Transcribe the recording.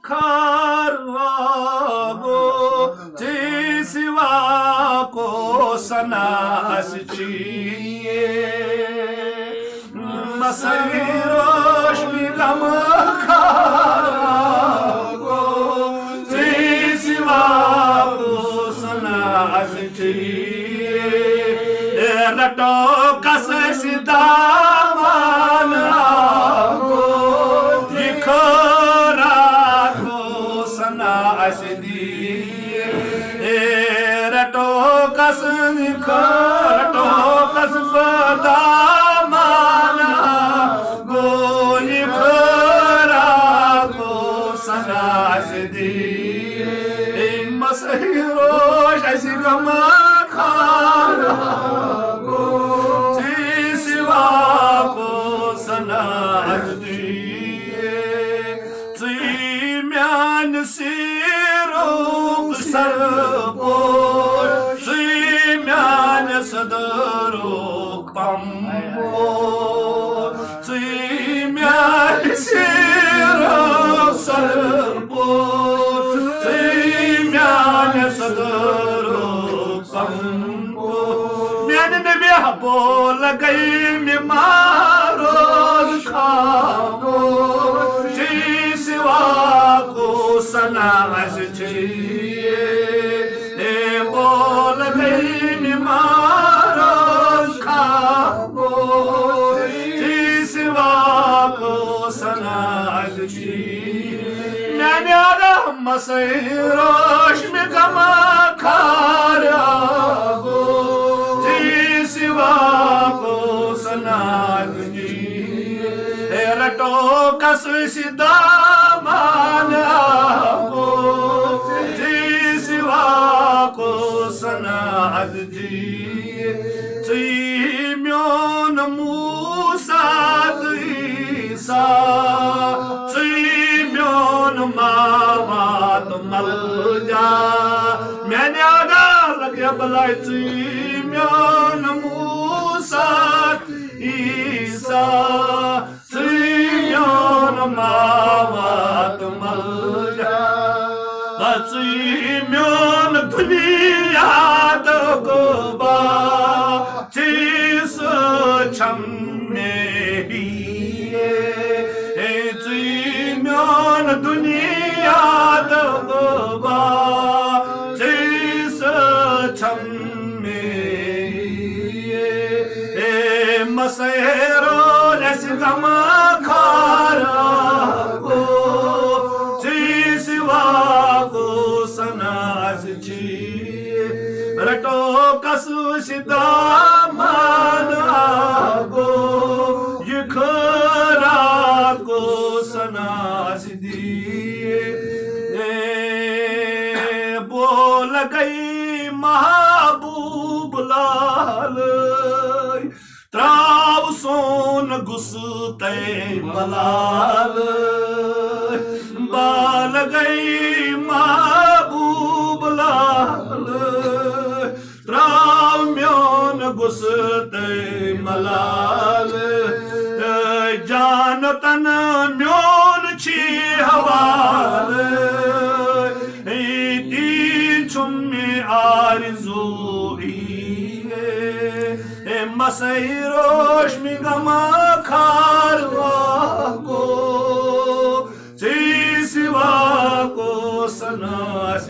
खारवागो सिवा को सना मसई रोशनी गम खारवागो सिवा को सना रटो कस सिदा रटो कस बदामाना गोली खरा को सनास दी मसही रोश ऐसी गम खारा को सिवा को सनास दी म्यान सरपोर म्यान सदरो पम्पोर म्यान सरपोर म्यान सदरो पम्पोर म्यान नबी बोल गई में मारो खाओ सिवा को सनास बोल गई मारो खाओ सिवा को सनास मसई रोशनी गम खारवागो सिवा को सनास रटो कस सिदा मानो सिवा को सनाद जी म्योन मूसा ईसा म्योन मामात मल जा मैंने आगा लगे बलाई म्योन मूसा ईसा मावत मल जा म्योन दुनिया गोबा चीस छम में ही म्योन दुनिया गोबा चीस छम में मसेरो जैसे गम खारवागो सिवा को सनास रटो कसु सिदा मानागो ये खरा को सनास बोल गई महबूब लाल त्राव सोन गुस्ते मलाल बाल गई महबूब लाल त्राव म्योन गुस्ते मलाल जान तन म्योन छी हवाल छुम्मी आरज़ू मसई रोशनी गम खारवागो सिवा को सनास